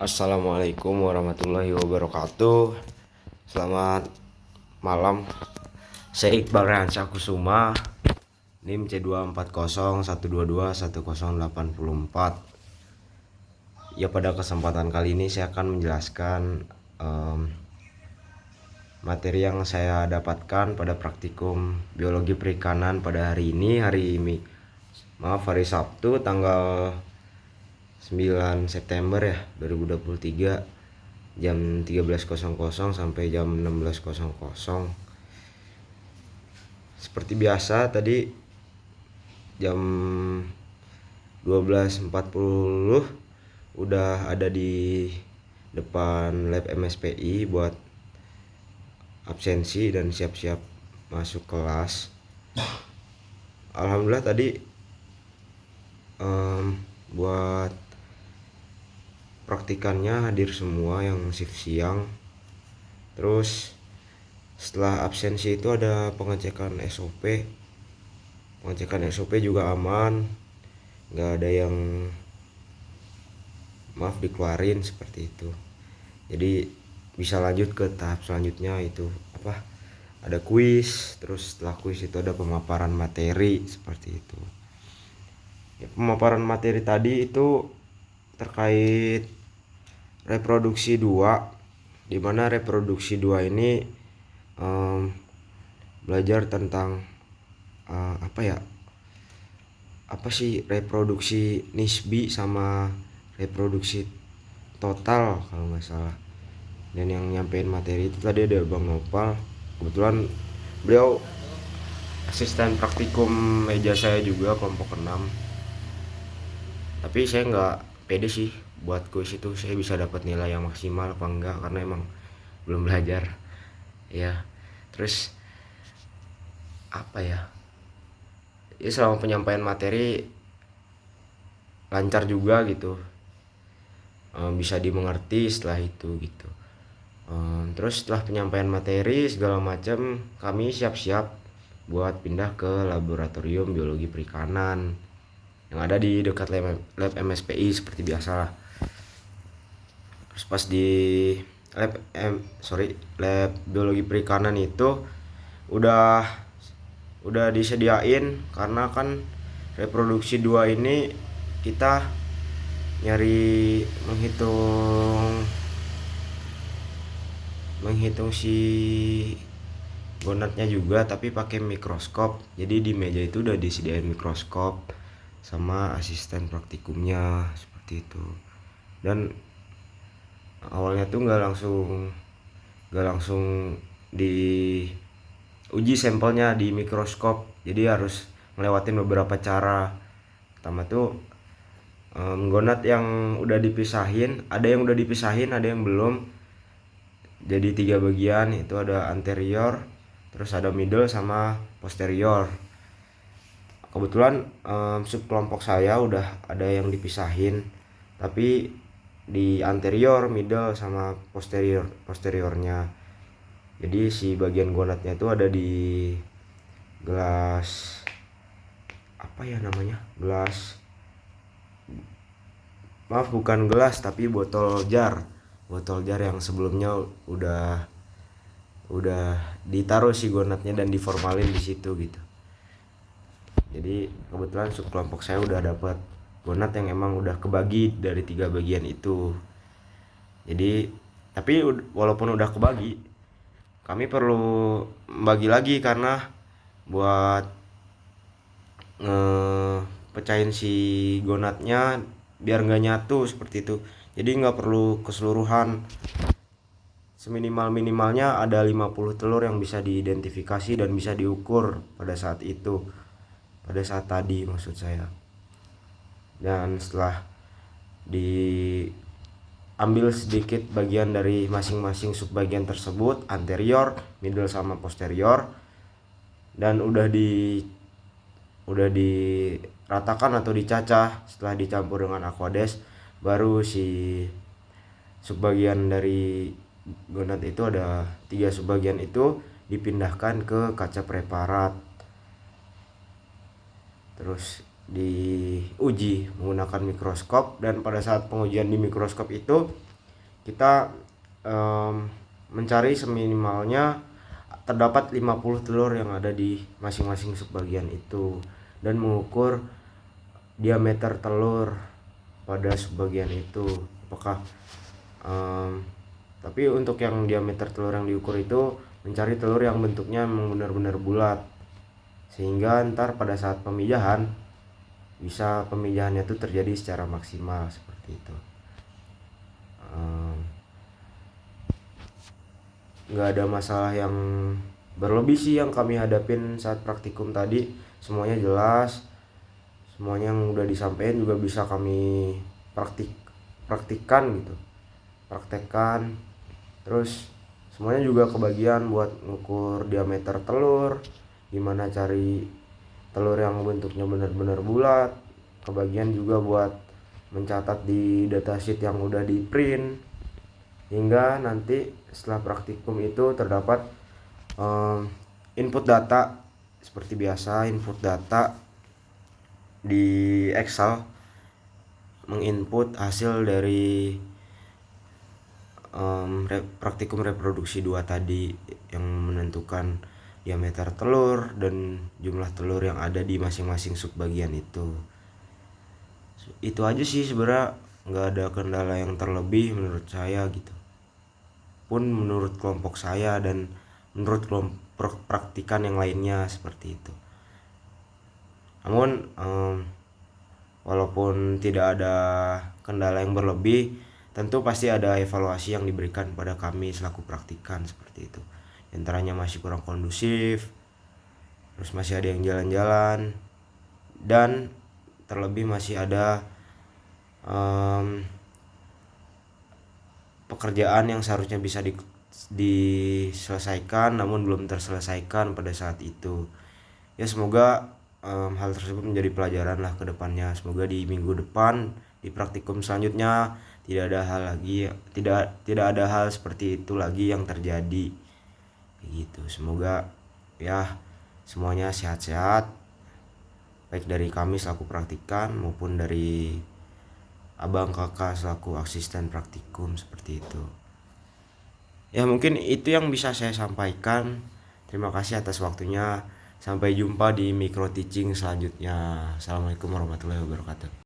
Assalamualaikum warahmatullahi wabarakatuh. Selamat malam. Saya Iqbal Rehansyah Kusuma, NIM C24012210804. Ya, pada kesempatan kali ini saya akan menjelaskan materi yang saya dapatkan pada praktikum biologi perikanan pada hari ini, hari Sabtu tanggal 9 September ya 2023, jam 13.00 sampai jam 16.00. Seperti biasa tadi jam 12.40 udah ada di depan lab MSPI buat absensi dan siap-siap masuk kelas. Alhamdulillah tadi buat praktikannya hadir semua yang shift siang. Terus setelah absensi itu ada pengecekan SOP. Pengecekan SOP juga aman, nggak ada yang dikeluarin seperti itu. Jadi bisa lanjut ke tahap selanjutnya, itu ada kuis. Terus setelah kuis itu ada pemaparan materi seperti itu. Ya, pemaparan materi tadi itu terkait reproduksi 2, dimana reproduksi 2 ini belajar tentang apa sih reproduksi nisbi sama reproduksi total kalau nggak salah. Dan yang nyampein materi itu tadi ada Bang Nopal. Kebetulan beliau asisten praktikum meja saya juga kelompok 6. Tapi saya nggak pede sih buat kuis itu saya bisa dapat nilai yang maksimal apa enggak, karena emang belum belajar ya. Terus selama penyampaian materi lancar juga gitu, bisa dimengerti setelah itu gitu. Terus setelah penyampaian materi segala macam, kami siap-siap buat pindah ke laboratorium biologi perikanan yang ada di dekat lab MSPI seperti biasa lah. Terus pas di lab biologi perikanan itu udah disediain, karena kan reproduksi 2 ini kita nyari menghitung si gonadnya juga, tapi pakai mikroskop. Jadi di meja itu udah disediain mikroskop sama asisten praktikumnya seperti itu. Dan awalnya tuh nggak langsung diuji sampelnya di mikroskop, jadi harus ngelewatin beberapa cara. Pertama tuh gonad yang udah dipisahin, ada yang belum. Jadi 3 bagian, itu ada anterior, terus ada middle sama posterior. Kebetulan subkelompok saya udah ada yang dipisahin, tapi di anterior, middle sama posteriornya. Jadi si bagian gonadnya itu ada di gelas bukan gelas tapi botol jar yang sebelumnya udah ditaruh si gonadnya dan diformalin di situ gitu. Jadi kebetulan subkelompok saya udah dapat gonad yang emang udah kebagi dari 3 bagian itu. Jadi tapi walaupun udah kebagi, kami perlu membagi lagi karena buat pecahin si gonadnya biar nggak nyatu seperti itu. Jadi nggak perlu keseluruhan, seminimal-minimalnya ada 50 telur yang bisa diidentifikasi dan bisa diukur pada saat tadi maksud saya. Dan setelah diambil sedikit bagian dari masing-masing subbagian tersebut, anterior, middle sama posterior, dan udah diratakan atau dicacah setelah dicampur dengan aquades, baru si subbagian dari gonad itu ada 3 subbagian itu dipindahkan ke kaca preparat, terus diuji menggunakan mikroskop. Dan pada saat pengujian di mikroskop itu kita mencari seminimalnya terdapat 50 telur yang ada di masing-masing subbagian itu, dan mengukur diameter telur pada subbagian itu. Apakah tapi untuk yang diameter telur yang diukur itu mencari telur yang bentuknya memang benar-benar bulat, sehingga ntar pada saat pemijahan bisa pemijahannya itu terjadi secara maksimal seperti itu. Nggak ada masalah yang berlebih sih yang kami hadapin saat praktikum tadi. Semuanya jelas, semuanya yang udah disampaikan juga bisa kami praktikkan gitu, praktekkan. Terus semuanya juga kebagian buat ngukur diameter telur, gimana cari telur yang bentuknya benar-benar bulat, kebagian juga buat mencatat di datasheet yang udah di print, hingga nanti setelah praktikum itu terdapat input data seperti biasa. Input data di Excel menginput hasil dari praktikum reproduksi 2 tadi, yang menentukan diameter telur dan jumlah telur yang ada di masing-masing subbagian itu. Itu aja sih sebenarnya, nggak ada kendala yang terlebih menurut saya gitu, pun menurut kelompok saya dan menurut kelompok praktikan yang lainnya seperti itu. Namun walaupun tidak ada kendala yang berlebih, tentu pasti ada evaluasi yang diberikan pada kami selaku praktikan seperti itu. Antaranya masih kurang kondusif, terus masih ada yang jalan-jalan, dan terlebih masih ada pekerjaan yang seharusnya bisa diselesaikan namun belum terselesaikan pada saat itu. Ya semoga hal tersebut menjadi pelajaran lah ke depannya. Semoga di minggu depan di praktikum selanjutnya tidak ada hal lagi, tidak ada hal seperti itu lagi yang terjadi gitu. Semoga ya semuanya sehat-sehat, baik dari kami selaku praktikan maupun dari abang kakak selaku asisten praktikum seperti itu. Ya mungkin itu yang bisa saya sampaikan. Terima kasih atas waktunya. Sampai jumpa di micro teaching selanjutnya. Assalamualaikum warahmatullahi wabarakatuh.